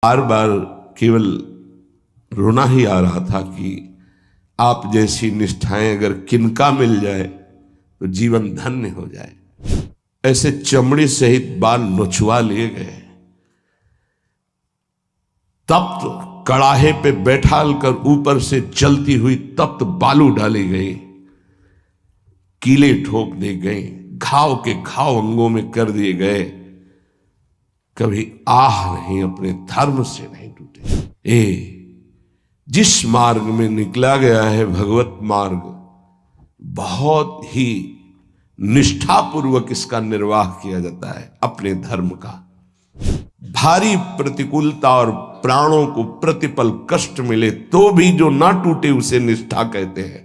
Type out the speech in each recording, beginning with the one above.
बार बार केवल रोना ही आ रहा था कि आप जैसी निष्ठाएं अगर किनका मिल जाए तो जीवन धन्य हो जाए। ऐसे चमड़ी सहित बाल नोचवा लिए गए, तप्त कड़ाहे पे बैठाल कर ऊपर से जलती हुई तप्त बालू डाली गई, कीले ठोक दी गई, घाव के घाव अंगों में कर दिए गए। कभी आह नहीं, अपने धर्म से नहीं टूटे। जिस मार्ग में निकला गया है भगवत मार्ग, बहुत ही निष्ठापूर्वक इसका निर्वाह किया जाता है अपने धर्म का। भारी प्रतिकूलता और प्राणों को प्रतिपल कष्ट मिले तो भी जो ना टूटे उसे निष्ठा कहते हैं।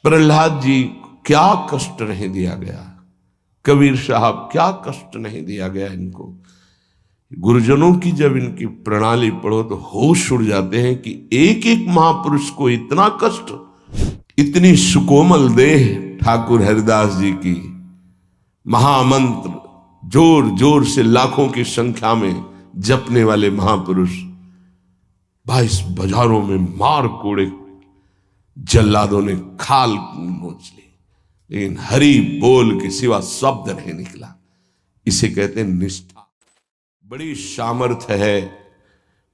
प्रहलाद जी क्या कष्ट नहीं दिया गया, कबीर साहब क्या कष्ट नहीं दिया गया इनको। गुरुजनों की जब इनकी प्रणाली पढ़ो तो होश उड़ जाते हैं कि एक एक महापुरुष को इतना कष्ट, इतनी सुकोमल देह ठाकुर हरिदास जी की, महामंत्र जोर जोर से लाखों की संख्या में जपने वाले महापुरुष 22 बाजारों में मार कोड़े जल्लादों ने खाल नोच ली, लेकिन हरि बोल के सिवा शब्द नहीं निकला। इसे कहते हैं निष्ठा। बड़ी सामर्थ्य है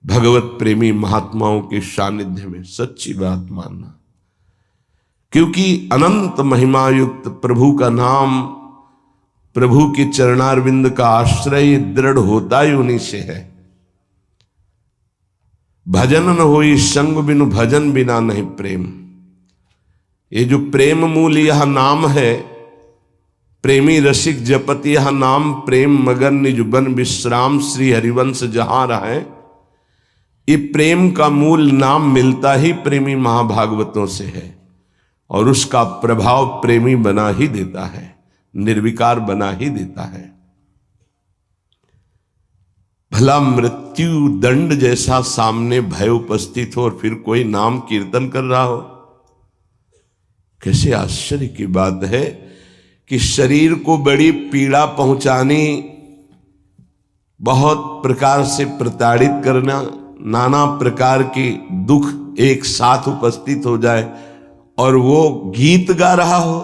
भगवत प्रेमी महात्माओं के सानिध्य में, सच्ची बात मानना। क्योंकि अनंत महिमा युक्त प्रभु का नाम, प्रभु के चरणारविंद का आश्रय दृढ़ होता ही उन्हीं से है। भजन न होई संग बिनु भजन बिना नहीं प्रेम। ये जो प्रेम मूल यह नाम है, प्रेमी रसिक जपत यह नाम, प्रेम मगन निज बन विश्राम, श्री हरिवंश जहां रहे। ये प्रेम का मूल नाम मिलता ही प्रेमी महाभागवतों से है और उसका प्रभाव प्रेमी बना ही देता है, निर्विकार बना ही देता है। भला मृत्यु दंड जैसा सामने भय उपस्थित हो और फिर कोई नाम कीर्तन कर रहा हो, कैसे आश्चर्य की बात है कि शरीर को बड़ी पीड़ा पहुंचानी, बहुत प्रकार से प्रताड़ित करना, नाना प्रकार के दुख एक साथ उपस्थित हो जाए और वो गीत गा रहा हो,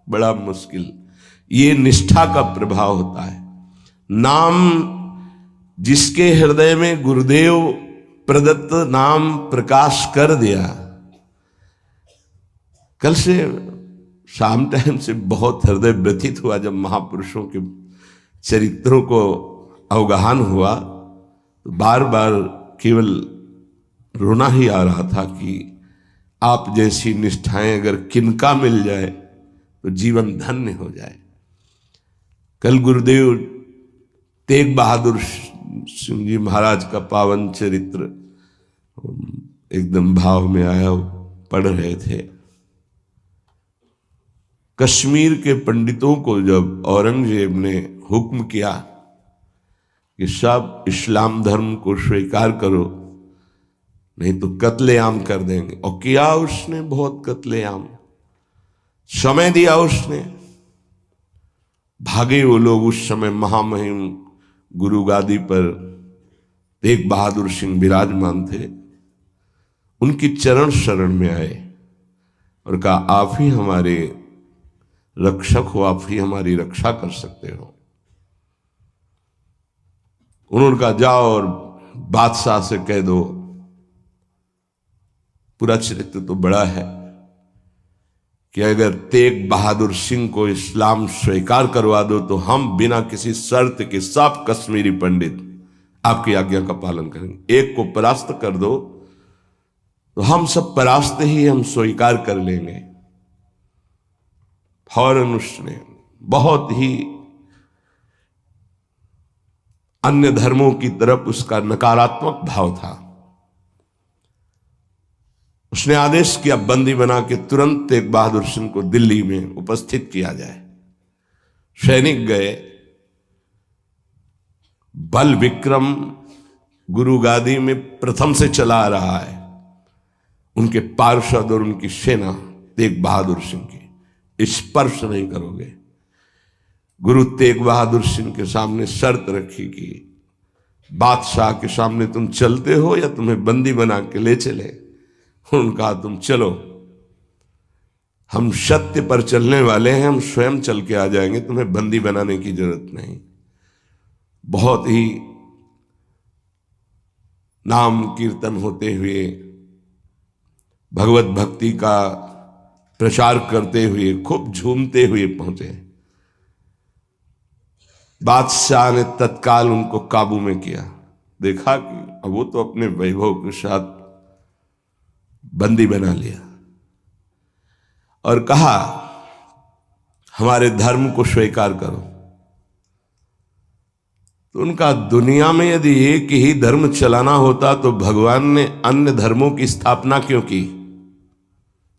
बड़ा मुश्किल। ये निष्ठा का प्रभाव होता है। नाम जिसके हृदय में गुरुदेव प्रदत्त नाम प्रकाश कर दिया। कल से शाम टाइम से बहुत हृदय व्यथित हुआ जब महापुरुषों के चरित्रों को अवगाहन हुआ, तो बार बार केवल रोना ही आ रहा था कि आप जैसी निष्ठाएं अगर किनका मिल जाए तो जीवन धन्य हो जाए। कल गुरुदेव तेग बहादुर सिंह जी महाराज का पावन चरित्र एकदम भाव में आया, पढ़ रहे थे। कश्मीर के पंडितों को जब औरंगजेब ने हुक्म किया कि सब इस्लाम धर्म को स्वीकार करो नहीं तो कत्लेआम कर देंगे, और किया उसने बहुत कत्लेआम, समय दिया उसने। भागे वो लोग। उस समय महामहिम गुरु गादी पर तेग बहादुर सिंह विराजमान थे, उनकी चरण शरण में आए और कहा आप ही हमारे रक्षक हो, आप ही हमारी रक्षा कर सकते हो। उन्होंने कहा जाओ और बादशाह से कह दो। पूरा चरित्र तो बड़ा है कि अगर तेग बहादुर सिंह को इस्लाम स्वीकार करवा दो तो हम बिना किसी शर्त के सब कश्मीरी पंडित आपकी आज्ञा का पालन करेंगे। एक को परास्त कर दो तो हम सब परास्त ही हम स्वीकार कर लेंगे। फौरन उसने बहुत ही अन्य धर्मों की तरफ उसका नकारात्मक भाव था। उसने आदेश किया बंदी बना के तुरंत तेग बहादुर सिंह को दिल्ली में उपस्थित किया जाए। सैनिक गए। बल विक्रम गुरु गादी में प्रथम से चला आ रहा है। उनके पार्षद और उनकी सेना तेग बहादुर सिंह की, स्पर्श नहीं करोगे। गुरु तेग बहादुर सिंह के सामने शर्त रखी कि बादशाह के सामने तुम चलते हो या तुम्हें बंदी बना के ले चले? उन्होंने कहा तुम चलो, हम सत्य पर चलने वाले हैं, हम स्वयं चल के आ जाएंगे, तुम्हें बंदी बनाने की जरूरत नहीं। बहुत ही नाम कीर्तन होते हुए, भगवत भक्ति का प्रचार करते हुए, खूब झूमते हुए पहुंचे। बादशाह ने तत्काल उनको काबू में किया। देखा कि अब वो तो अपने वैभव के साथ बंदी बना लिया और कहा हमारे धर्म को स्वीकार करो। तो उनका दुनिया में यदि एक ही धर्म चलाना होता तो भगवान ने अन्य धर्मों की स्थापना क्यों की?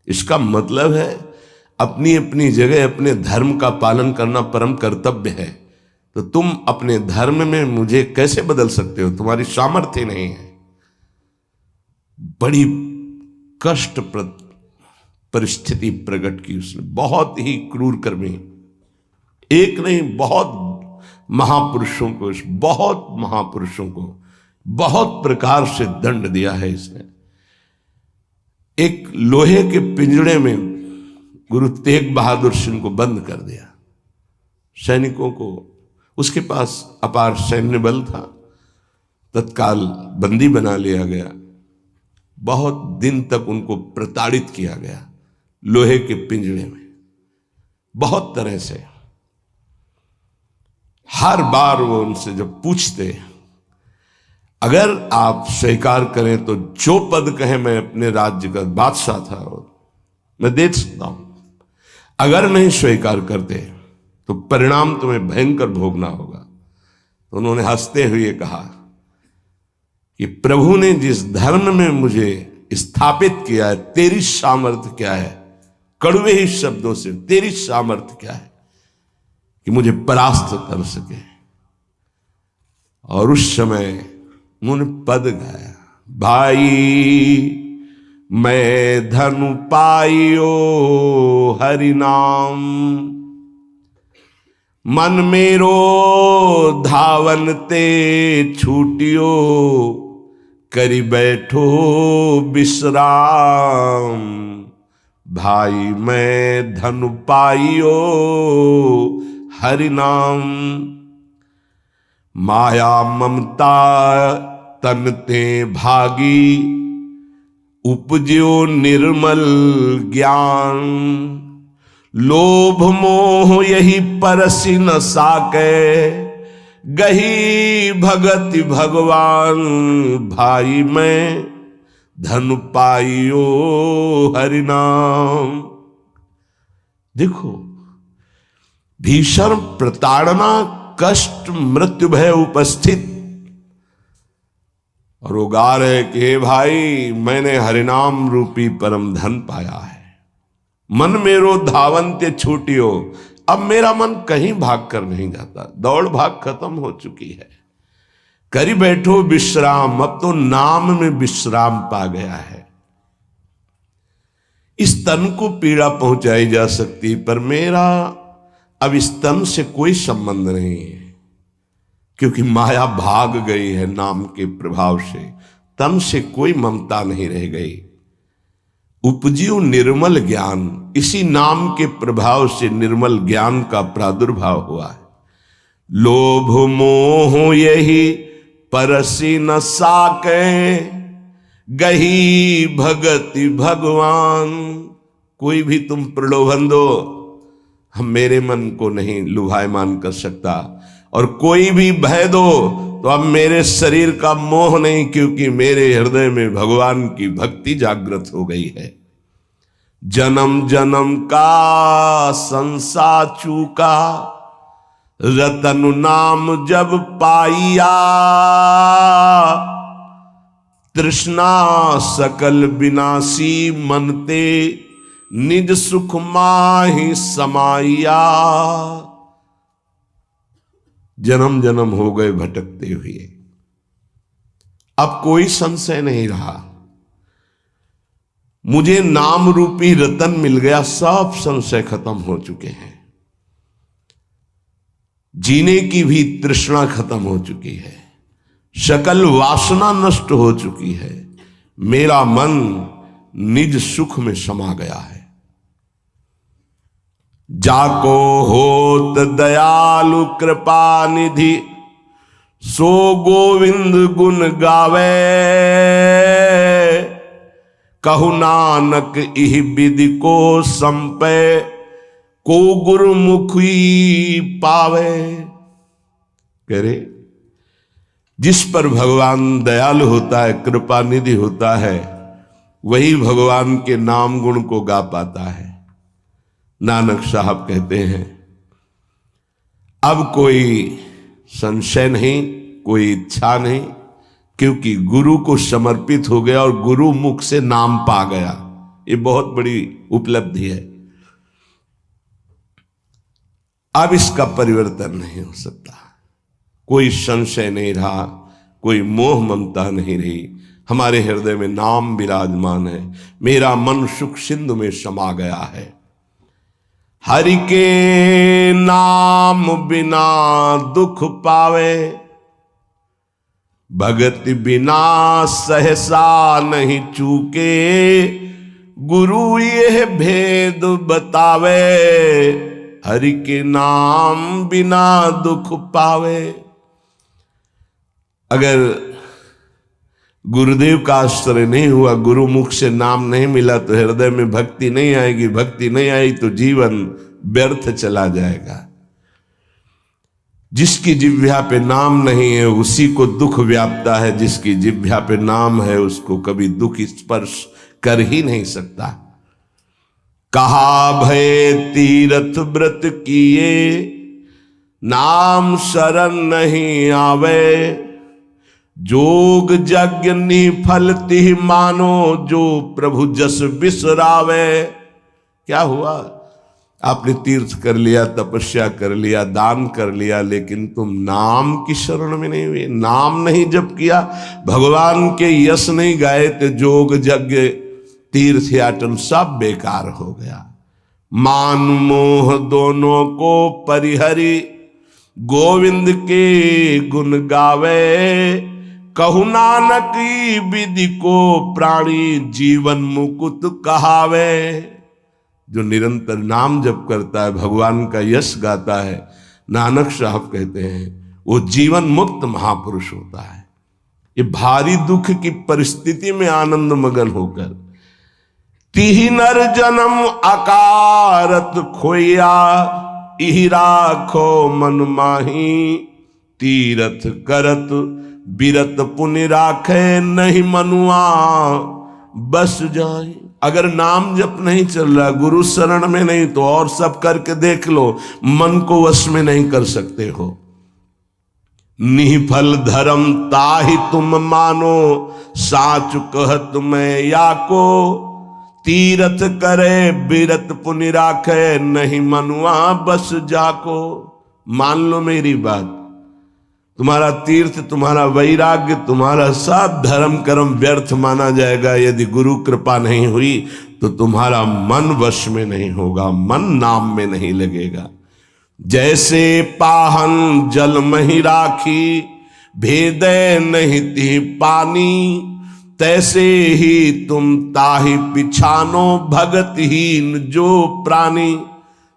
इसका मतलब है अपनी अपनी जगह अपने धर्म का पालन करना परम कर्तव्य है। तो तुम अपने धर्म में मुझे कैसे बदल सकते हो? तुम्हारी सामर्थ्य नहीं है। बड़ी कष्टप्रद परिस्थिति प्रकट की उसने, बहुत ही क्रूर कर्मी। एक नहीं, बहुत महापुरुषों को बहुत प्रकार से दंड दिया है इसने। एक लोहे के पिंजड़े में गुरु तेग बहादुर सिंह को बंद कर दिया। सैनिकों को, उसके पास अपार सैन्य बल था, तत्काल बंदी बना लिया गया। बहुत दिन तक उनको प्रताड़ित किया गया लोहे के पिंजड़े में, बहुत तरह से। हर बार वो उनसे जब पूछते, अगर आप स्वीकार करें तो जो पद कहे, मैं अपने राज्य का बादशाह था मैं दे सकता हूं, अगर नहीं स्वीकार करते तो परिणाम तुम्हें भयंकर भोगना होगा। तो उन्होंने हंसते हुए कहा कि प्रभु ने जिस धर्म में मुझे स्थापित किया है, तेरी सामर्थ्य क्या है? कड़वे ही शब्दों से, तेरी सामर्थ्य क्या है कि मुझे परास्त कर सके? और उस समय उन्होंने पद गाया, भाई मैं धनु पाइयो हरि नाम, मन मेरो धावन ते छूटियो, करी बैठो विश्राम। भाई मैं धनु पाइयो हरि नाम, माया ममता तन ते भागी, उपज्यो निर्मल ज्ञान। लोभ मोह यही परसि न साके, गही भगति भगवान। भाई मैं धन पाइयो हरि नाम। देखो, भीषण प्रताड़ना, कष्ट, मृत्यु भय उपस्थित, और वो गा रहे कि हे भाई मैंने हरिनाम रूपी परम धन पाया है। मन मेरो धावन्ते छूटियो, अब मेरा मन कहीं भाग कर नहीं जाता, दौड़ भाग खत्म हो चुकी है। करी बैठो विश्राम, अब तो नाम में विश्राम पा गया है। इस तन को पीड़ा पहुंचाई जा सकती, पर मेरा अब इस तन से कोई संबंध नहीं है, क्योंकि माया भाग गई है नाम के प्रभाव से। तन से कोई ममता नहीं रह गई। उपजियो निर्मल ज्ञान, इसी नाम के प्रभाव से निर्मल ज्ञान का प्रादुर्भाव हुआ है। लोभ मोह यही परसि न साके, गही भगति भगवान। कोई भी तुम प्रलोभन दो, हम मेरे मन को नहीं लुभायमान कर सकता, और कोई भी भय दो तो अब मेरे शरीर का मोह नहीं, क्योंकि मेरे हृदय में भगवान की भक्ति जागृत हो गई है। जन्म जन्म का संसार चूका, रतन नाम जब पाइया। तृष्णा सकल विनाशी मनते, निज सुख माहि समाइया। जन्म जन्म हो गए भटकते हुए, अब कोई संशय नहीं रहा। मुझे नाम रूपी रतन मिल गया, सब संशय खत्म हो चुके हैं। जीने की भी तृष्णा खत्म हो चुकी है। सकल वासना नष्ट हो चुकी है, मेरा मन निज सुख में समा गया है। जाको होत दयालु कृपा निधि, सो गोविंद गुण गावे। कहु नानक इह विधि को संपे, को गुरुमुखी पावे। कह रहे जिस पर भगवान दयालु होता है, कृपा निधि होता है, वही भगवान के नाम गुण को गा पाता है। नानक साहब कहते हैं अब कोई संशय नहीं, कोई इच्छा नहीं, क्योंकि गुरु को समर्पित हो गया और गुरु मुख से नाम पा गया। ये बहुत बड़ी उपलब्धि है। अब इसका परिवर्तन नहीं हो सकता। कोई संशय नहीं रहा, कोई मोह ममता नहीं रही। हमारे हृदय में नाम विराजमान है। मेरा मन सुख सिंधु में समा गया है। हरि के नाम बिना दुख पावे, भगति बिना सहसा नहीं चूके। गुरु यह भेद बतावे, हरि के नाम बिना दुख पावे। अगर गुरुदेव का आश्रय नहीं हुआ, गुरु मुख से नाम नहीं मिला, तो हृदय में भक्ति नहीं आएगी। भक्ति नहीं आई तो जीवन व्यर्थ चला जाएगा। जिसकी जिह्वा पे नाम नहीं है उसी को दुख व्यापता है। जिसकी जिह्वा पे नाम है उसको कभी दुख स्पर्श कर ही नहीं सकता। कहा भय तीरथ व्रत किए, नाम शरण नहीं आवे। जोग यज्ञ निफल तिहि मानो, जो प्रभु जस बिसरावे। क्या हुआ? आपने तीर्थ कर लिया, तपस्या कर लिया, दान कर लिया, लेकिन तुम नाम की शरण में नहीं हुए। नाम नहीं जप किया, भगवान के यश नहीं गाए, तो जोग यज्ञ तीर्थ याटन सब बेकार हो गया। मान मोह दोनों को परिहरी, गोविंद के गुण गावे। कहु नानक विधि को प्राणी, जीवन मुकुट कहावे। जो निरंतर नाम जप करता है, भगवान का यश गाता है, नानक साहब कहते हैं वो जीवन मुक्त महापुरुष होता है। ये भारी दुख की परिस्थिति में आनंद मगन होकर, तिहि नर जन्म अकारत खोया, इहि राखो मन माही। तीरथ करत बिरत पुनि राखे, नहीं मनुआ बस जाए। अगर नाम जप नहीं चल रहा, गुरु शरण में नहीं, तो और सब करके देख लो, मन को वश में नहीं कर सकते हो। निफल धर्म ताहि तुम मानो, साच कहत मैं या को। तीरथ करे बिरत पुनि राखे, नहीं मनुआ बस जाको। मान लो मेरी बात, तुम्हारा तीर्थ, तुम्हारा वैराग्य, तुम्हारा सब धर्म कर्म व्यर्थ माना जाएगा यदि गुरु कृपा नहीं हुई तो तुम्हारा मन वश में नहीं होगा, मन नाम में नहीं लगेगा। जैसे पाहन जल मही राखी, भेदे नहीं ती पानी। तैसे ही तुम ताहि पिछानो, भगतहीन जो प्राणी।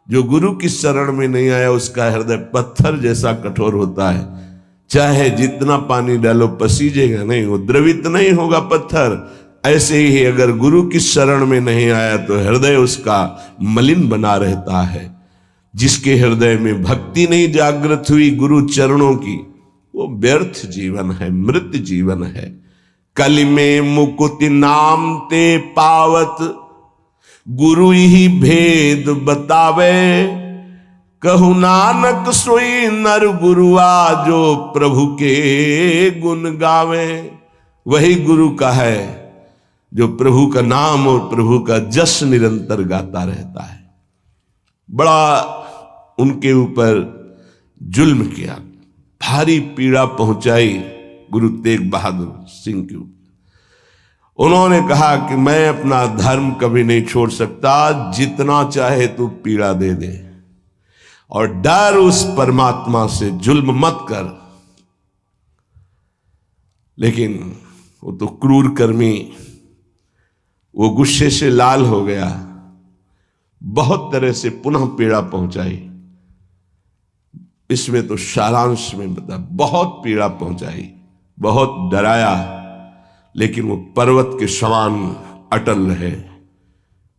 जो गुरु की शरण में नहीं आया उसका हृदय पत्थर जैसा कठोर होता है। चाहे जितना पानी डालो पसीजेगा नहीं, वो द्रवित नहीं होगा पत्थर। ऐसे ही अगर गुरु की शरण में नहीं आया तो हृदय उसका मलिन बना रहता है। जिसके हृदय में भक्ति नहीं जागृत हुई गुरु चरणों की, वो व्यर्थ जीवन है, मृत जीवन है। कलि में मुकुति नाम ते पावत, गुरु ही भेद बतावे। कहु नानक सोई नर गुरुआ, जो प्रभु के गुण गावे। वही गुरु का है जो प्रभु का नाम और प्रभु का जस निरंतर गाता रहता है। बड़ा उनके ऊपर जुल्म किया, भारी पीड़ा पहुंचाई गुरु तेग बहादुर सिंह के ऊपर। उन्होंने कहा कि मैं अपना धर्म कभी नहीं छोड़ सकता, जितना चाहे तू पीड़ा दे दे, और डर उस परमात्मा से, जुल्म मत कर। लेकिन वो तो क्रूर कर्मी, वो गुस्से से लाल हो गया, बहुत तरह से पुनः पीड़ा पहुंचाई। इसमें तो सारांश में बता, बहुत पीड़ा पहुंचाई, बहुत डराया, लेकिन वो पर्वत के समान अटल रहे।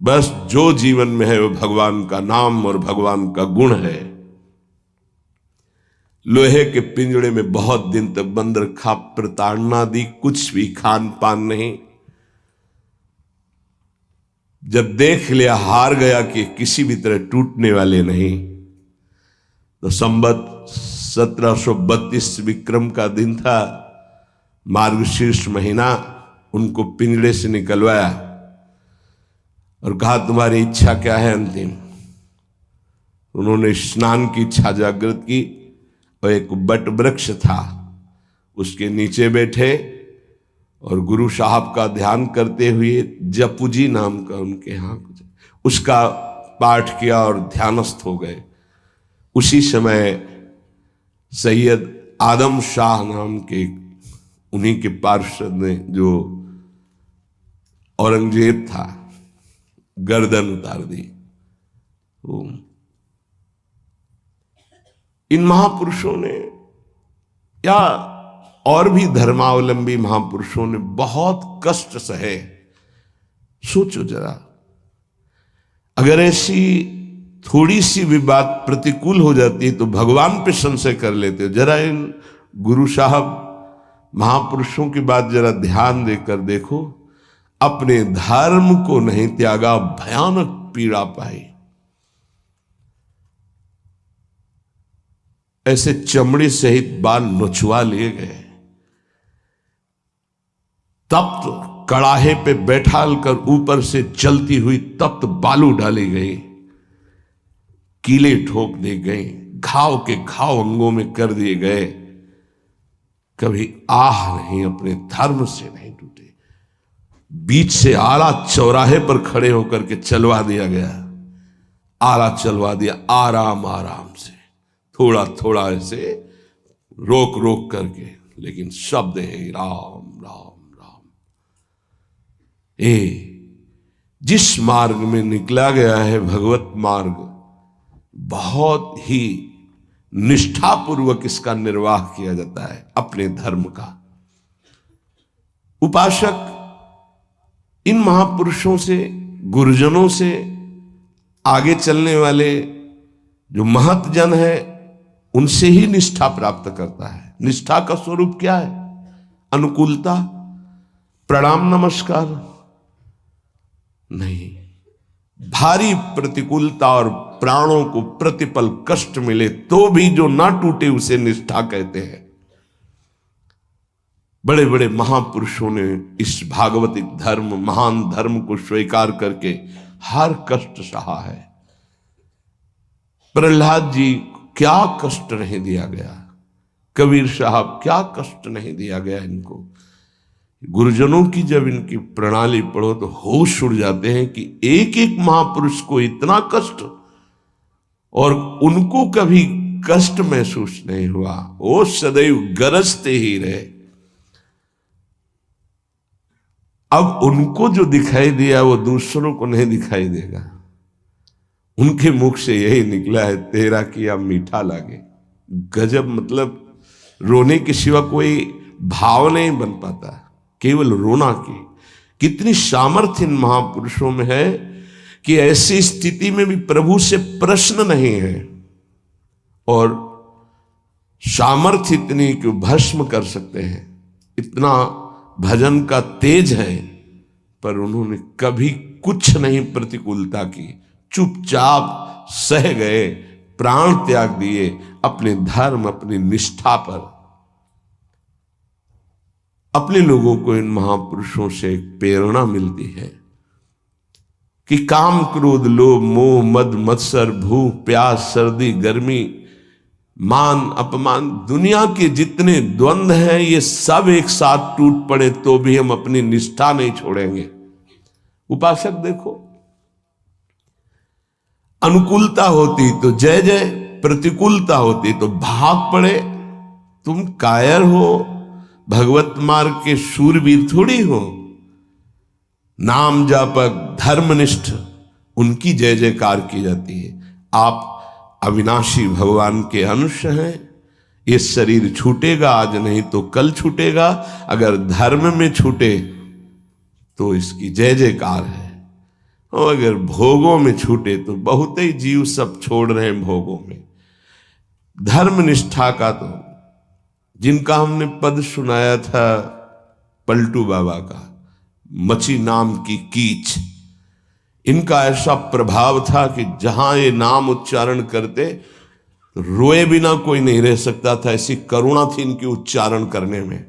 बस जो जीवन में है वो भगवान का नाम और भगवान का गुण है। लोहे के पिंजड़े में बहुत दिन तक बंद रखा, प्रताड़ना दी, कुछ भी खान पान नहीं। जब देख लिया हार गया कि किसी भी तरह टूटने वाले नहीं, तो संवत 1732 विक्रम का दिन था, मार्गशीर्ष महीना। उनको पिंजड़े से निकलवाया और कहा तुम्हारी इच्छा क्या है अंतिम। उन्होंने स्नान की इच्छा जागृत की और एक बट वृक्ष था उसके नीचे बैठे और गुरु साहब का ध्यान करते हुए जपुजी नाम का उनके यहाँ उसका पाठ किया और ध्यानस्थ हो गए। उसी समय सैयद आदम शाह नाम के उन्हीं के पार्षद ने, जो औरंगजेब था, गर्दन उतार दी। इन महापुरुषों ने या और भी धर्मावलंबी महापुरुषों ने बहुत कष्ट सहे। सोचो जरा, अगर ऐसी थोड़ी सी भी बात प्रतिकूल हो जाती है तो भगवान पे संशय कर लेते। जरा इन गुरु साहब महापुरुषों की बात जरा ध्यान देकर देखो, अपने धर्म को नहीं त्यागा, भयानक पीड़ा पाई। ऐसे चमड़ी सहित बाल नोचवा लिए गए, तप्त कड़ाहे पे बैठाल कर ऊपर से जलती हुई तप्त बालू डाली गई, कीले ठोक दी गई, घाव के घाव अंगों में कर दिए गए। कभी आह नहीं, अपने धर्म से नहीं टूटे। बीच से आला चौराहे पर खड़े होकर के चलवा दिया गया, आला चलवा दिया, आराम आराम से, थोड़ा थोड़ा ऐसे रोक रोक करके, लेकिन शब्द है राम राम राम। जिस मार्ग में निकला गया है भगवत मार्ग, बहुत ही निष्ठापूर्वक इसका निर्वाह किया जाता है अपने धर्म का। उपासक इन महापुरुषों से, गुरुजनों से, आगे चलने वाले जो महतजन है, उनसे ही निष्ठा प्राप्त करता है। निष्ठा का स्वरूप क्या है? अनुकूलता, प्रणाम नमस्कार नहीं, भारी प्रतिकूलता और प्राणों को प्रतिपल कष्ट मिले तो भी जो ना टूटे उसे निष्ठा कहते हैं। बड़े बड़े महापुरुषों ने इस भागवतिक धर्म, महान धर्म को स्वीकार करके हर कष्ट सहा है। प्रहलाद जी क्या कष्ट नहीं दिया गया, कबीर साहब क्या कष्ट नहीं दिया गया इनको। गुरुजनों की जब इनकी प्रणाली पढ़ो तो होश उड़ जाते हैं कि एक एक महापुरुष को इतना कष्ट, और उनको कभी कष्ट महसूस नहीं हुआ, वो सदैव गरजते ही रहे। अब उनको जो दिखाई दिया वो दूसरों को नहीं दिखाई देगा। उनके मुख से यही निकला है, तेरा किया मीठा लागे। गजब, मतलब रोने के सिवा कोई भाव नहीं बन पाता, केवल रोना की। कितनी सामर्थ्य इन महापुरुषों में है कि ऐसी स्थिति में भी प्रभु से प्रश्न नहीं है, और सामर्थ्य इतनी कि भस्म कर सकते हैं। इतना भजन का तेज है, पर उन्होंने कभी कुछ नहीं प्रतिकूलता की, चुपचाप सह गए, प्राण त्याग दिए अपने धर्म, अपनी निष्ठा पर। अपने लोगों को इन महापुरुषों से एक प्रेरणा मिलती है कि काम, क्रोध, लोभ, मोह, मद, मत्सर, भूख, प्यास, सर्दी, गर्मी, मान, अपमान, दुनिया के जितने द्वंद्व हैं ये सब एक साथ टूट पड़े तो भी हम अपनी निष्ठा नहीं छोड़ेंगे। उपासक देखो, अनुकूलता होती तो जय जय, प्रतिकूलता होती तो भाग पड़े। तुम कायर हो, भगवत मार्ग के शूरवीर थोड़ी हो। नाम जापक धर्मनिष्ठ उनकी जय जयकार की जाती है। आप अविनाशी भगवान के अंश हैं। ये शरीर छूटेगा, आज नहीं तो कल छूटेगा। अगर धर्म में छूटे तो इसकी जय जयकार है, और अगर भोगों में छूटे तो बहुत ही जीव सब छोड़ रहे हैं भोगों में। धर्म निष्ठा का तो जिनका हमने पद सुनाया था पलटू बाबा का, मची नाम की कीच, इनका ऐसा प्रभाव था कि जहां ये नाम उच्चारण करते रोए बिना कोई नहीं रह सकता था। ऐसी करुणा थी इनकी उच्चारण करने में।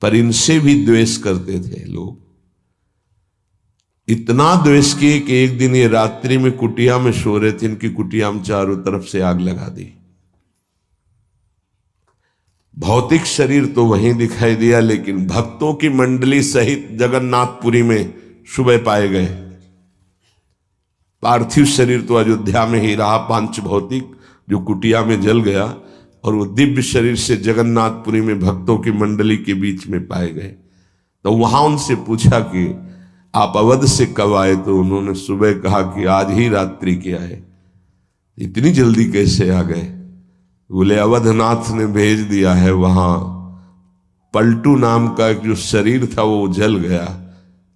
पर इनसे भी द्वेष करते थे लोग, इतना द्वेष किए कि एक दिन ये रात्रि में कुटिया में सो रहे थे, इनकी कुटिया में चारों तरफ से आग लगा दी। भौतिक शरीर तो वहीं दिखाई दिया, लेकिन भक्तों की मंडली सहित जगन्नाथपुरी में सुबह पाए गए। पार्थिव शरीर तो अयोध्या में ही रहा, पांच भौतिक जो कुटिया में जल गया, और वो दिव्य शरीर से जगन्नाथपुरी में भक्तों की मंडली के बीच में पाए गए। तो वहां उनसे पूछा कि आप अवध से कब आए? तो उन्होंने सुबह कहा कि आज ही रात्रि के आए। इतनी जल्दी कैसे आ गए? बोले अवधनाथ ने भेज दिया है। वहां पलटू नाम का एक जो शरीर था वो जल गया,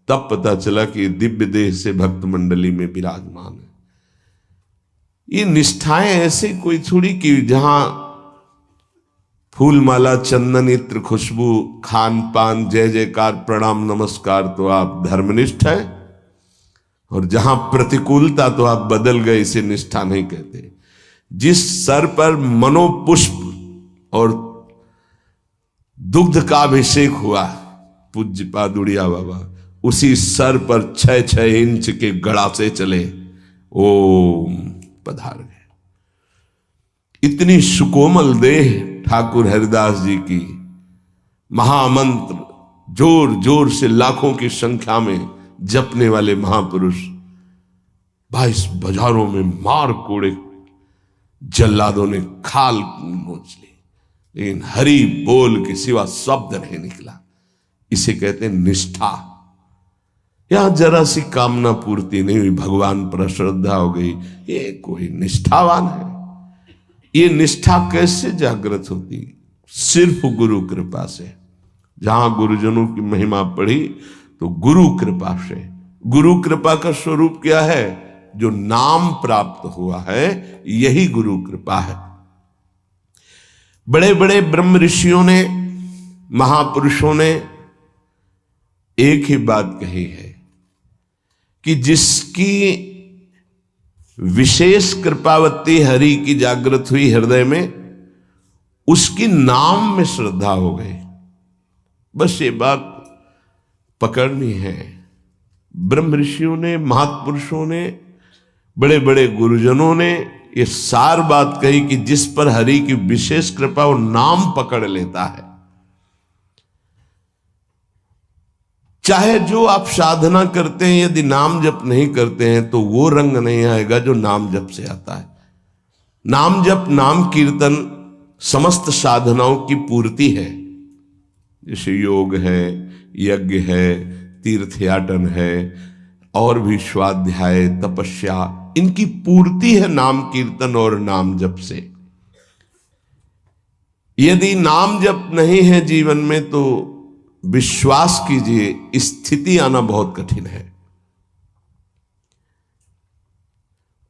तब पता चला कि दिव्य देह से भक्त मंडली में विराजमान है। ये निष्ठाएं ऐसे कोई थोड़ी कि जहां फूल माला चंदन इत्र खुशबू खान पान जय जयकार प्रणाम नमस्कार तो आप धर्मनिष्ठ हैं, और जहां प्रतिकूलता तो आप बदल गए, इसे निष्ठा नहीं कहते। जिस सर पर मनोपुष्प और दुग्ध का अभिषेक हुआ पूज्य पादुड़िया बाबा, उसी सर पर 6-6 इंच के गड़ासे चले, ओम पधार गए। इतनी सुकोमल देह ठाकुर हरिदास जी की, महामंत्र जोर जोर से लाखों की संख्या में जपने वाले महापुरुष 22 बाजारों में मार कोड़े जल्लादों ने खाल नोच ली, लेकिन हरि बोल के सिवा शब्द नहीं निकला। इसे कहते हैं निष्ठा। यहां जरा सी कामना पूर्ति नहीं हुई, भगवान पर श्रद्धा हो गई, ये कोई निष्ठावान है? ये निष्ठा कैसे जागृत होती? सिर्फ गुरु कृपा से। जहां गुरुजनों की महिमा पढ़ी तो गुरु कृपा से। गुरु कृपा का स्वरूप क्या है? जो नाम प्राप्त हुआ है यही गुरु कृपा है। बड़े बड़े ब्रह्म ऋषियों ने, महापुरुषों ने एक ही बात कही है कि जिसकी विशेष कृपावती हरि की जागृत हुई हृदय में, उसकी नाम में श्रद्धा हो गई। बस ये बात पकड़नी है। ब्रह्म ऋषियों ने, महापुरुषों ने, बड़े बड़े गुरुजनों ने ये सार बात कही कि जिस पर हरि की विशेष कृपा, वो नाम पकड़ लेता है। चाहे जो आप साधना करते हैं, यदि नाम जप नहीं करते हैं तो वो रंग नहीं आएगा जो नाम जप से आता है। नाम जप, नाम कीर्तन समस्त साधनाओं की पूर्ति है। जैसे योग है, यज्ञ है, तीर्थयाटन है, और भी स्वाध्याय तपस्या, इनकी पूर्ति है नाम कीर्तन और नाम जप से। यदि नाम जप नहीं है जीवन में तो विश्वास कीजिए स्थिति आना बहुत कठिन है।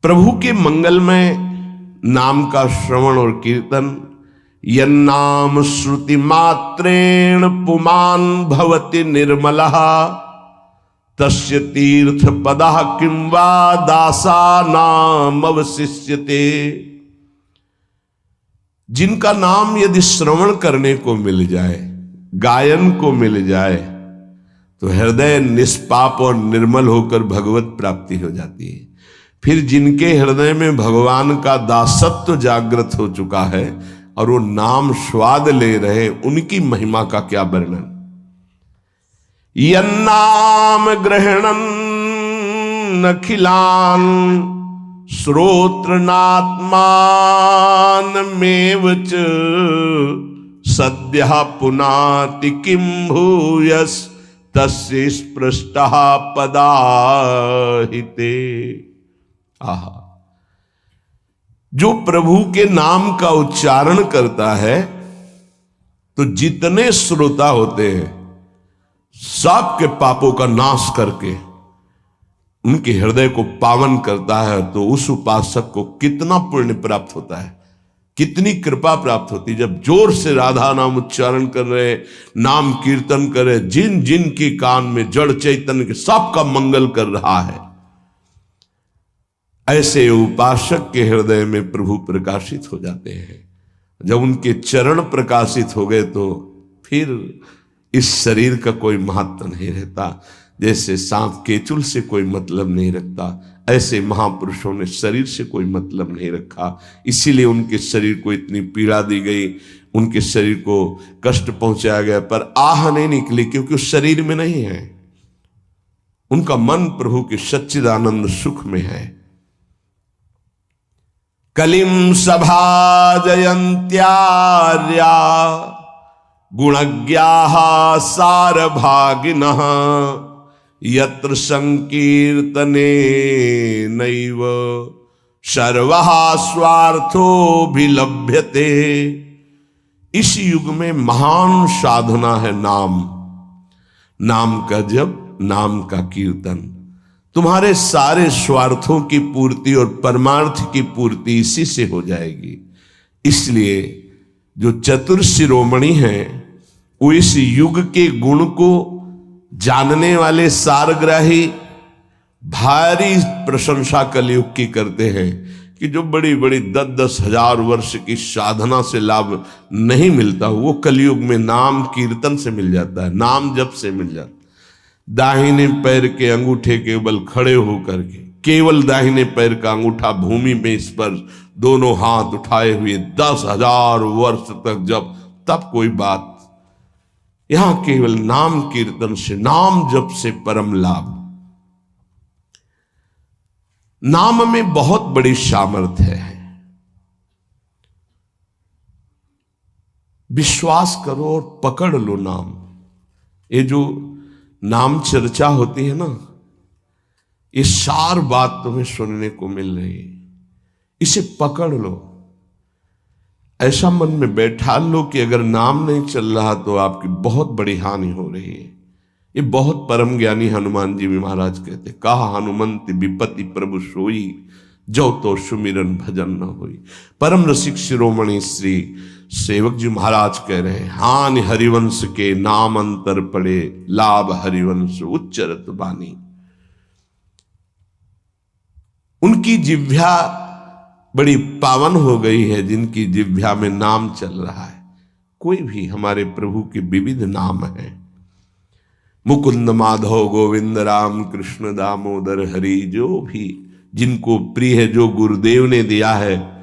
प्रभु के मंगल में नाम का श्रवण और कीर्तन, यन्नाम श्रुति मात्रेण पुमान भवति निर्मलः तस्य तीर्थ पदः किं वा दासानाम अवशिष्यते। जिनका नाम यदि श्रवण करने को मिल जाए, गायन को मिल जाए, तो हृदय निष्पाप और निर्मल होकर भगवत प्राप्ति हो जाती है। फिर जिनके हृदय में भगवान का दासत्व जागृत हो चुका है और वो नाम स्वाद ले रहे, उनकी महिमा का क्या वर्णन। यन्नाम ग्रहणन अखिलान श्रोत्रनात्मानमेव च सद्यः पुनाति किं भूयस् तस्य स्पृष्टः पदाहिते। आहा, जो प्रभु के नाम का उच्चारण करता है तो जितने श्रोता होते हैं सबके पापों का नाश करके उनके हृदय को पावन करता है। तो उस उपासक को कितना पुण्य प्राप्त होता है, कितनी कृपा प्राप्त होती है। जब जोर से राधा नाम उच्चारण कर रहे, नाम कीर्तन कर रहे, जिन जिन के कान में जड़ चैतन्य के सबका मंगल कर रहा है, ऐसे उपासक के हृदय में प्रभु प्रकाशित हो जाते हैं। जब उनके चरण प्रकाशित हो गए तो फिर इस शरीर का कोई महत्व नहीं रहता। जैसे सांप केचुल से कोई मतलब नहीं रखता, ऐसे महापुरुषों ने शरीर से कोई मतलब नहीं रखा। इसीलिए उनके शरीर को इतनी पीड़ा दी गई, उनके शरीर को कष्ट पहुंचाया गया, पर आह नहीं निकली क्योंकि उस शरीर में नहीं है। उनका मन प्रभु के सच्चिदानंद सुख में है। कलिम सभाजयन्त्यार्या गुणज्ञाः सारभागिनः यत्र संकीर्तने नैव सर्वः स्वार्थोऽभिलभ्यते। इस युग में महान साधना है नाम, नाम का जप, नाम का कीर्तन। तुम्हारे सारे स्वार्थों की पूर्ति और परमार्थ की पूर्ति इसी से हो जाएगी। इसलिए जो चतुर शिरोमणि हैं वो इस युग के गुण को जानने वाले सारग्राही भारी प्रशंसा कलयुग की करते हैं कि जो बड़ी बड़ी 10-10 हजार वर्ष की साधना से लाभ नहीं मिलता वो कलयुग में नाम कीर्तन से मिल जाता है, नाम जप से मिल जाता है। दाहिने पैर के अंगूठे के बल खड़े होकर के केवल दाहिने पैर का अंगूठा भूमि में स्पर्श, दोनों हाथ उठाए हुए 10,000 वर्ष तक जब, तब कोई बात। यहां केवल नाम कीर्तन से, नाम जप से परम लाभ। नाम में बहुत बड़ी सामर्थ्य है। विश्वास करो और पकड़ लो नाम। ये जो नाम चर्चा होती है ना, ये सार बात तुम्हें सुनने को मिल रही है, इसे पकड़ लो। ऐसा मन में बैठा लो कि अगर नाम नहीं चल रहा तो आपकी बहुत बड़ी हानि हो रही है। ये बहुत परम ज्ञानी हनुमान जी भी महाराज कहते, कहा हनुमंत विपत्ति प्रभु सोई जो तो सुमिरन भजन न होई। परम रसिक शिरोमणि श्री सेवक जी महाराज कह रहे हैं, हानि हरिवंश के नाम अंतर पड़े, लाभ हरिवंश उच्चरत बानी। उनकी जिह्वा बड़ी पावन हो गई है जिनकी जिह्वा में नाम चल रहा है। कोई भी हमारे प्रभु के विविध नाम हैं, मुकुंद माधव गोविंद राम कृष्ण दामोदर हरि, जो भी जिनको प्रिय है, जो गुरुदेव ने दिया है।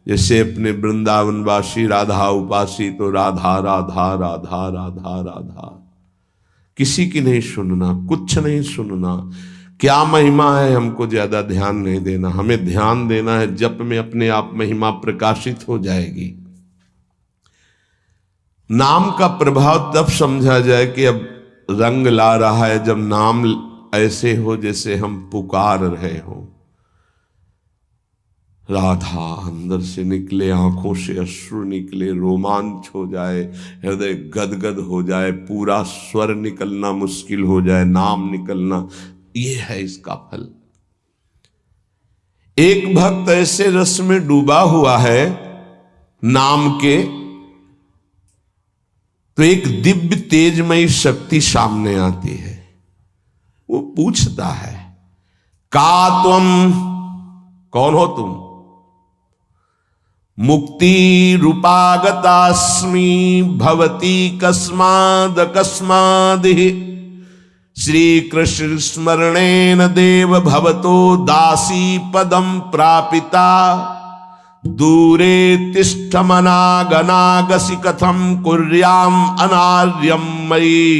जैसे अपने वृंदावनवासी राधा उपासी तो राधा राधा राधा राधा राधा, किसी की नहीं सुनना, कुछ नहीं सुनना। क्या महिमा है हमको ज्यादा ध्यान नहीं देना, हमें ध्यान देना है जप में अपने आप महिमा प्रकाशित हो जाएगी। नाम का प्रभाव तब समझा जाए कि अब रंग ला रहा है जब नाम ऐसे हो जैसे हम पुकार रहे हो। राधा अंदर से निकले, आंखों से अश्रु निकले, रोमांच हो जाए, हृदय गदगद हो जाए, पूरा स्वर निकलना मुश्किल हो जाए, नाम निकलना, ये है इसका फल। एक भक्त ऐसे रस में डूबा हुआ है नाम के, तो एक दिव्य तेजमयी शक्ति सामने आती है। वो पूछता है, का तुम, कौन हो तुम? मुक्ति रूपागतास्मि भवती कस्माद कस्मादिहि, श्री कृष्ण स्मरणेन देव भवतो दासी पदम प्रापिता, दूरे तिष्ठमनागनागसि कथम कुर्याम अनार्यम मयि,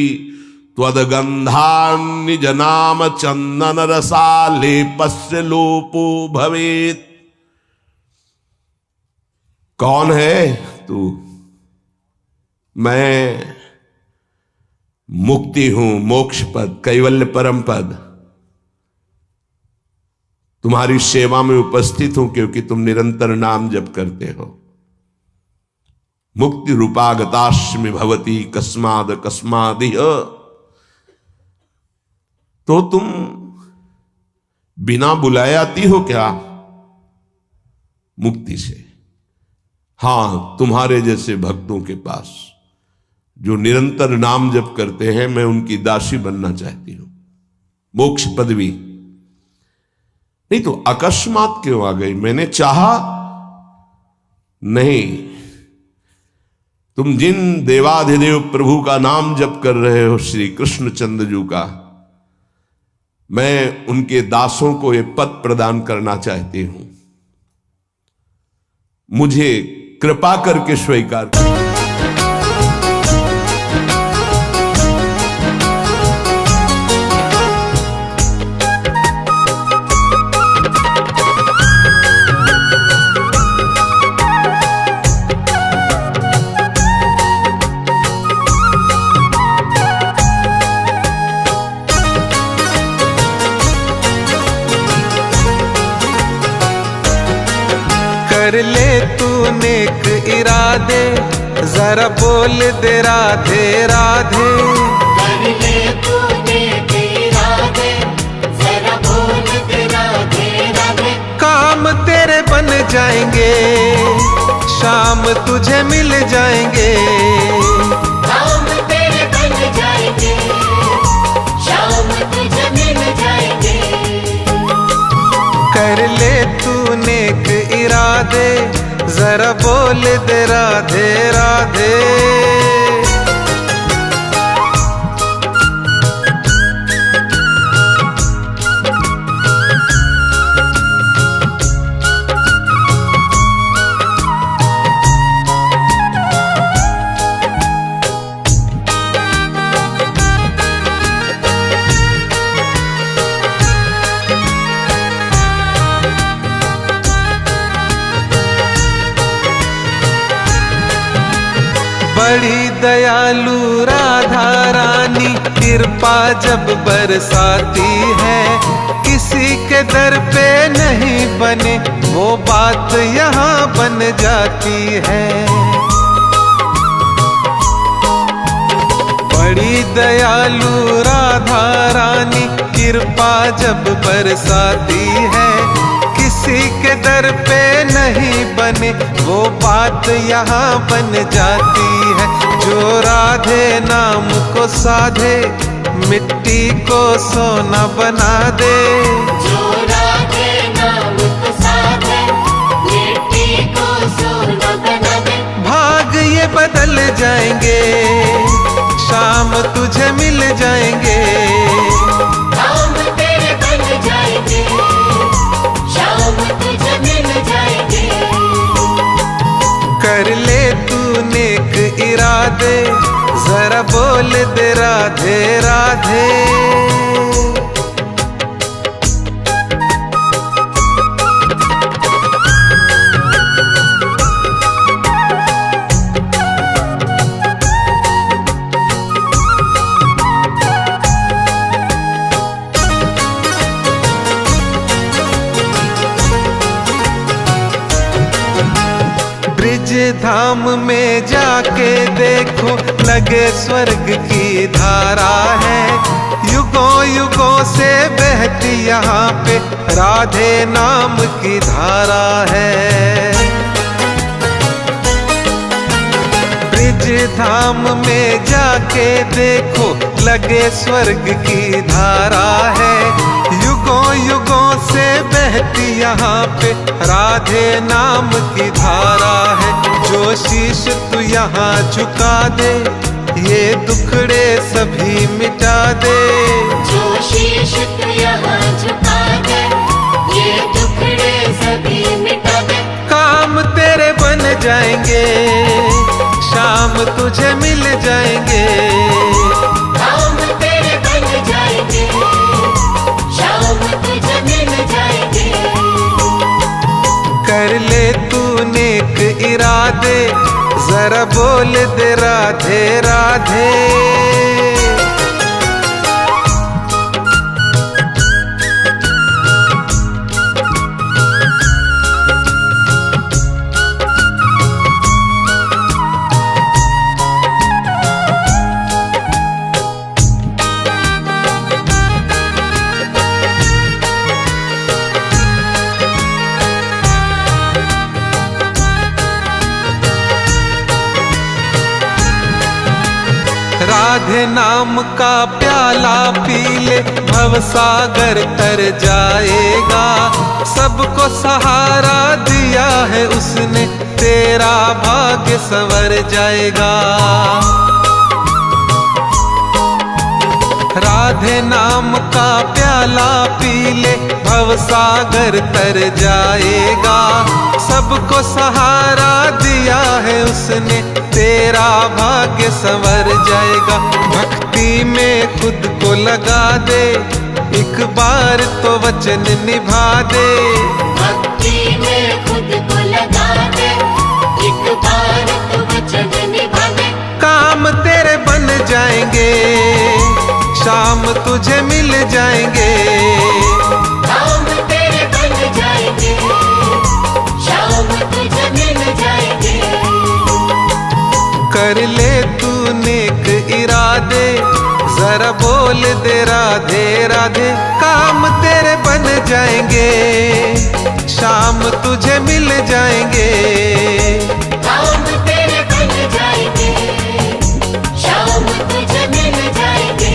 त्वदगंधान् निज नाम चंदन रसालेपस्य लोपो भवेत्। कौन है तू? मैं मुक्ति हूं, मोक्ष पद, कैवल्य परम पद। तुम्हारी सेवा में उपस्थित हूं क्योंकि तुम निरंतर नाम जप करते हो। मुक्ति रूपागताश्मि भवती कस्माद कस्मादिह। तो तुम बिना बुलाए आती हो क्या मुक्ति से? हां, तुम्हारे जैसे भक्तों के पास जो निरंतर नाम जप करते हैं, मैं उनकी दासी बनना चाहती हूं, मोक्ष पदवी। नहीं तो अकस्मात क्यों आ गई? मैंने चाहा नहीं। तुम जिन देवाधिदेव प्रभु का नाम जप कर रहे हो, श्री कृष्णचंद्र जी का, मैं उनके दासों को यह पद प्रदान करना चाहती हूं। मुझे कृपा करके स्वीकार करो। कर ले तू नेक इरादे, जरा बोल दे राधे राधे। कर ले तू नेक इरादे, जरा बोल दे राधे राधे। काम तेरे बन जाएंगे, शाम तुझे मिल जाएंगे। काम तेरे बन जाएंगे, शाम तुझे मिल जाएंगे। कर ले तू नेक इरादे, जरा बोल दे राधे राधे। बड़ी दयालु राधा रानी, कृपा जब बरसाती है, किसी के दर पे नहीं बने वो बात यहाँ बन जाती है। बड़ी दयालु राधा रानी, कृपा जब बरसाती है, किसी के दर पे नहीं बने वो बात यहाँ बन जाती है। जो राधे नाम को साधे, मिट्टी को सोना बना दे। जो राधे नाम को साधे, मिट्टी को सोना बना दे। भाग ये बदल जाएंगे, शाम तुझे मिल जाएंगे। काम तेरे बन जाएंगे, शाम तुझे मिल जाएंगे। कर ले तू नेक इरादे, जरा बोल दे राधे राधे। ब्रिज धाम में जाके देखो, लगे स्वर्ग की धारा है। युगों युगों से बहती यहाँ पे राधे नाम की धारा है। ब्रिज धाम में जाके देखो, लगे स्वर्ग की धारा है। युगों युगों से बहती यहाँ पे राधे नाम की धारा है। जो शीश तू यहाँ झुका दे, ये दुखड़े सभी मिटा दे। जो शीश तू यहाँ झुका दे, ये दुखड़े सभी मिटा दे। काम तेरे बन जाएंगे, शाम तुझे मिल जाएंगे। काम तेरे बन जाएंगे, शाम तुझे मिल जाएंगे। कर ले तू नेक इरादे, जरा बोल दे राधे राधे राधे। राधे नाम का प्याला पी ले, भवसागर तर जाएगा। सबको सहारा दिया है उसने, तेरा भाग्य संवर जाएगा। राधे नाम का प्याला पी ले, भवसागर तर जाएगा। सबको सहारा दिया है उसने, तेरा भाग्य संवर जाएगा। भक्ति में खुद को लगा दे, एक बार तो वचन निभा दे। भक्ति में खुद को लगा दे, एक बार तो वचन निभा दे। काम तेरे बन जाएंगे, शाम तुझे मिल जाएंगे। काम तेरे बन जाएंगे, शाम तुझे मिल जाएंगे। कर ले तू नेक इरादे, जरा बोल दे राधे राधे। काम तेरे बन जाएंगे, शाम तुझे मिल जाएंगे। काम तेरे बन जाएंगे, शाम तुझे मिल जाएंगे।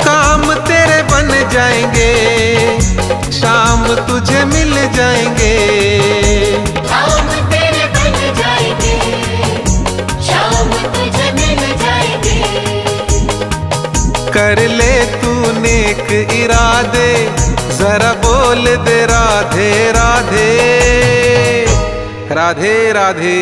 काम तेरे बन जाएंगे, शाम तुझे मिल जाएंगे। काम तेरे बन जाएंगे, शाम तुझे मिल जाएंगे। कर ले तू नेक इरादे, जरा बोल दे राधे राधे राधे राधे।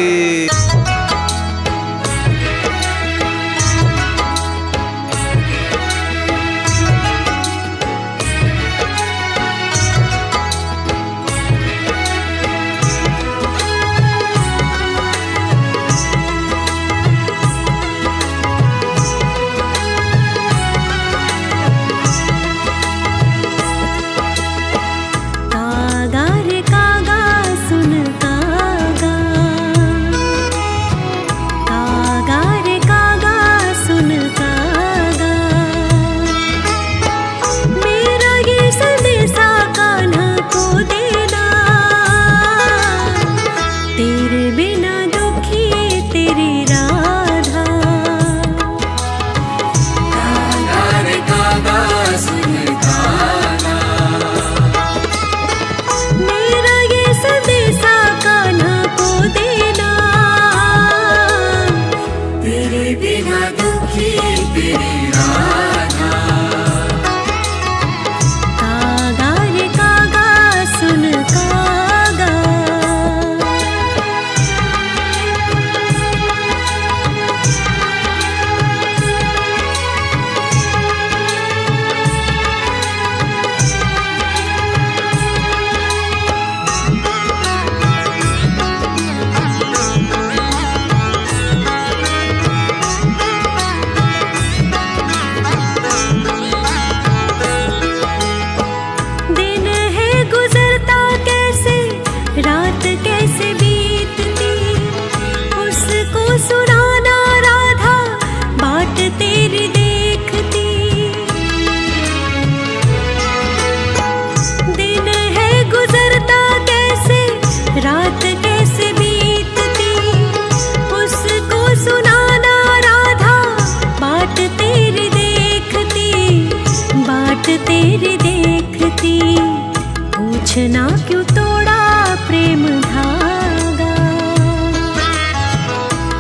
पूछना क्यों तोड़ा प्रेम धागा।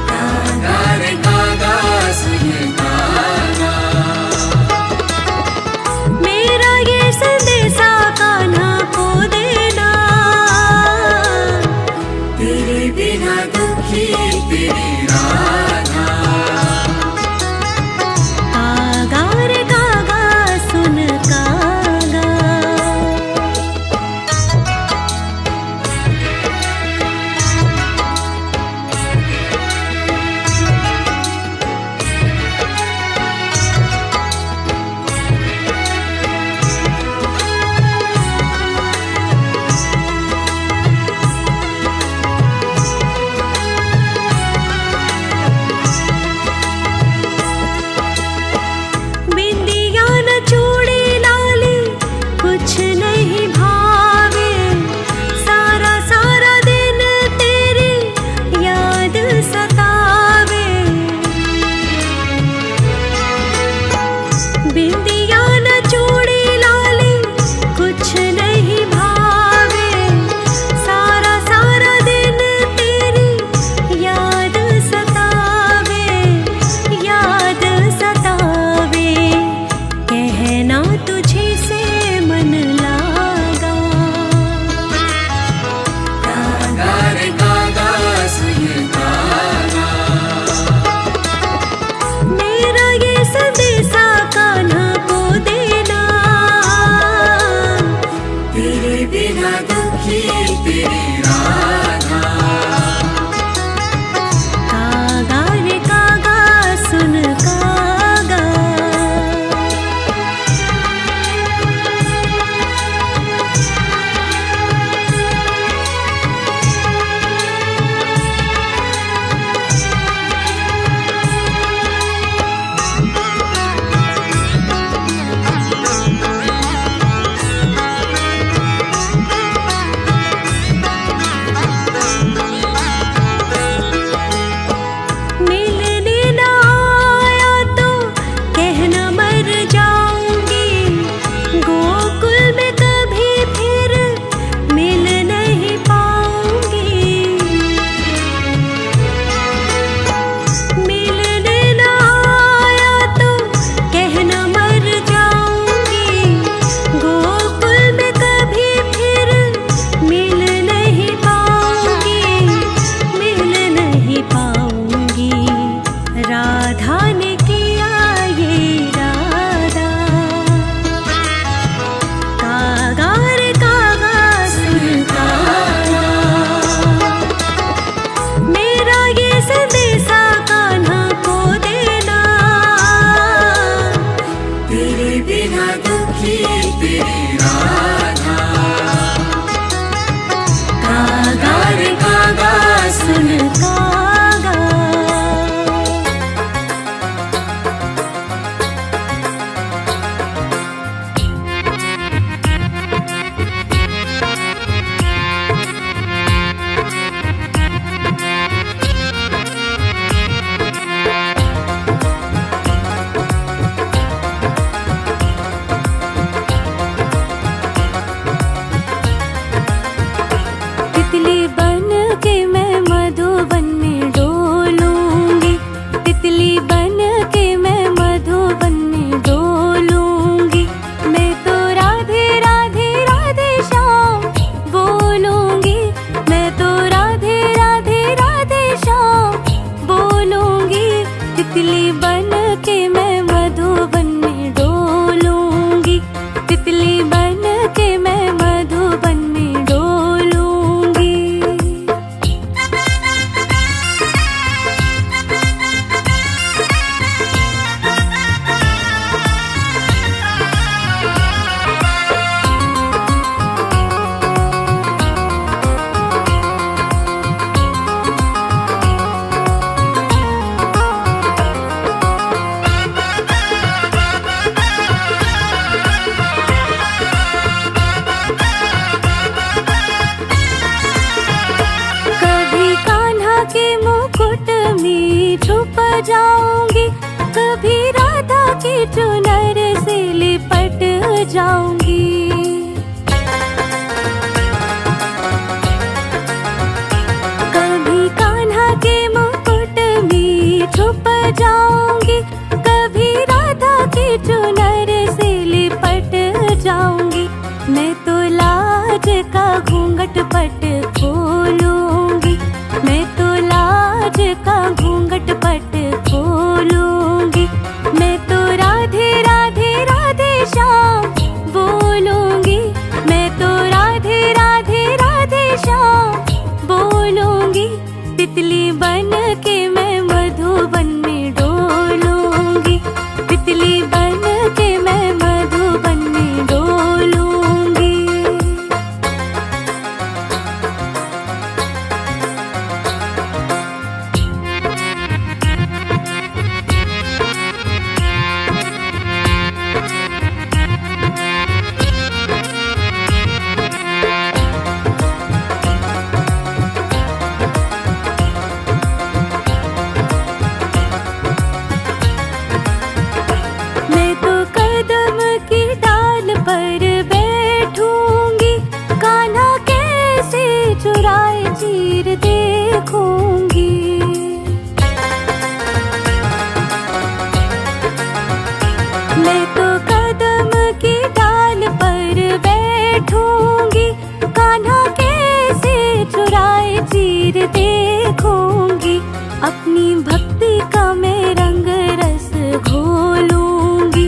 कागा रे कागा सुन कागा, मेरा ये संदेशा कान्हा को देना। तेरे बिना दुखी तेरी राधा। कागा रे कागा सुन कागा। सखी तेरी राधा। कागा रे कागा सुन कागा, तितली बन के मैं मधुबन में डोलूंगी, तितली बन के मैं मधुबन में डोलूंगी। मैं तो राधे राधे राधे श्याम बोलूंगी, मैं तो राधे राधे राधे श्याम बोलूंगी। तितली बन के मैं मधुबन में डोलूंगी, तितली बन के मैं मधुबन में डोलूंगी। कभी कान्हा के मुकुट में छुप जाऊंगी, कभी राधा की चुनर से लिपट जाऊंगी। कभी कान्हा के मुकुट में छुप जाऊंगी, कभी राधा की चुनर से लिपट जाऊंगी। मैं तो लाज का घूंघट पट खोलूंगी, मैं तो लाज का घूंघट पट खोलूंगी। मैं तो राधे राधे राधे श्याम बोलूंगी, मैं तो राधे राधे राधे श्याम बोलूंगी। तितली बन के मैं मधुबन में डोलूंगी, तितली बन के मैं मधुबन में डोलूंगी। मैं तो कदम की डाल पर बैठूंगी, कान्हा कैसे चुराए चीर देखूंगी। मैं तो कदम की डाल पर बैठूंगी, कान्हा कैसे चुराए चीर देखूंगी। अपनी भक्ति का मैं रंग रस घोलूंगी,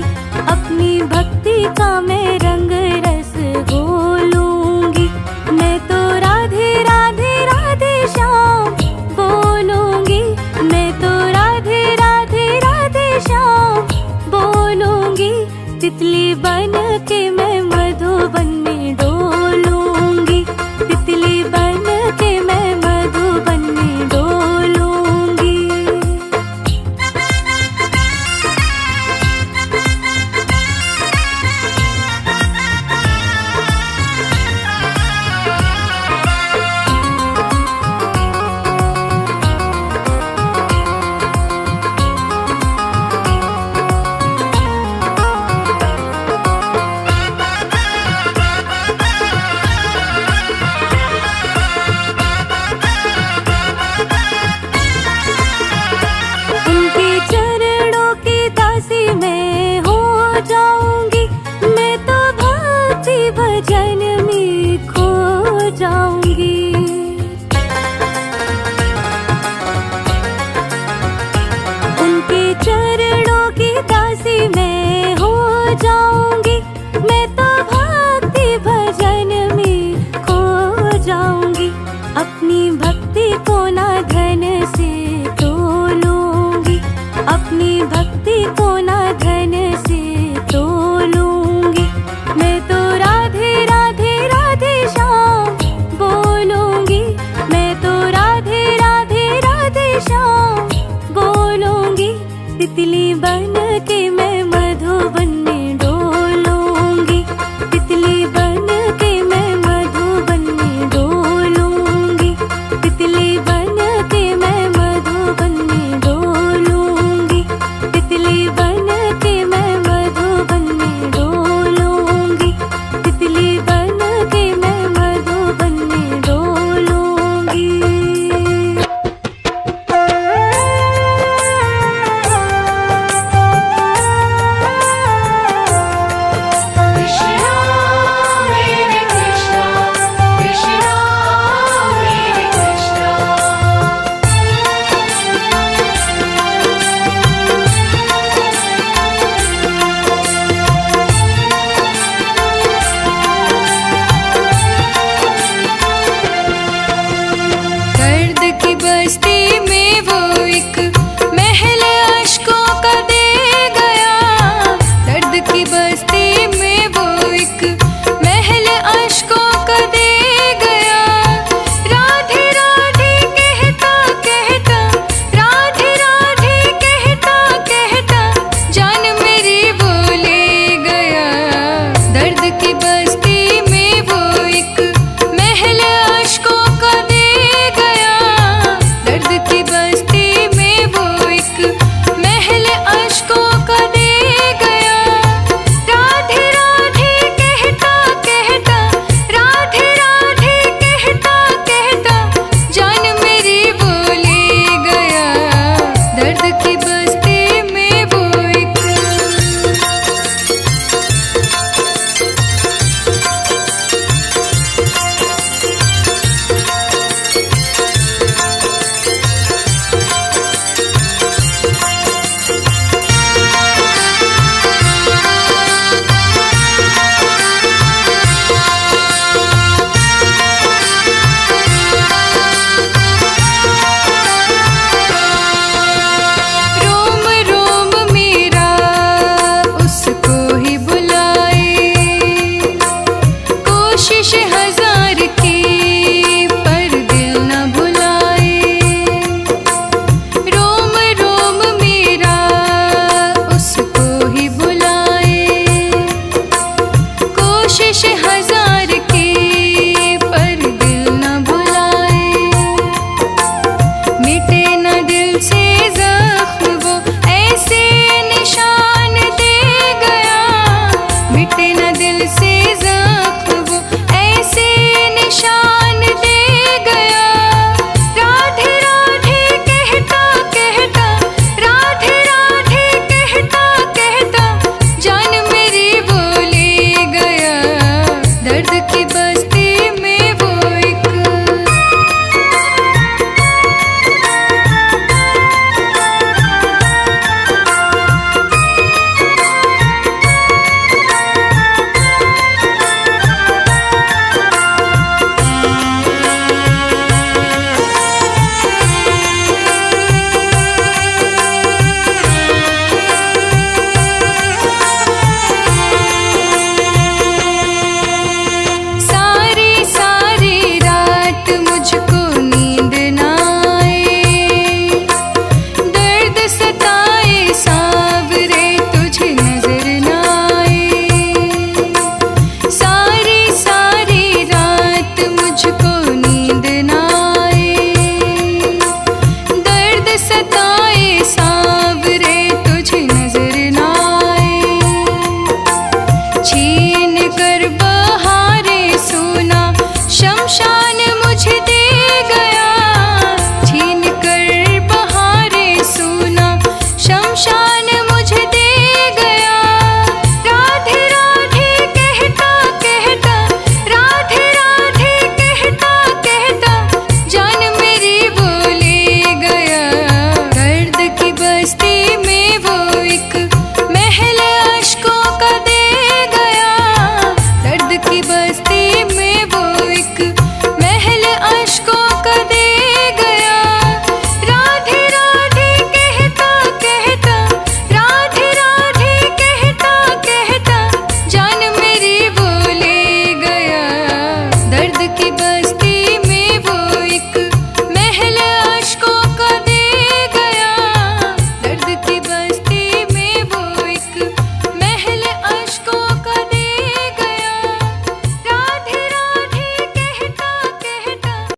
अपनी भक्ति का मैं रंग रस घोलूंगी। मैं तो राधे राधे राधे श्याम बोलूंगी, मैं तो राधे राधे राधे श्याम बोलूंगी। तितली बन के मैं मधुबन में डोलूंगी, तितली बन के मैं मधुबन में डोलूंगी। बस्ती में वो एक महल अश्कों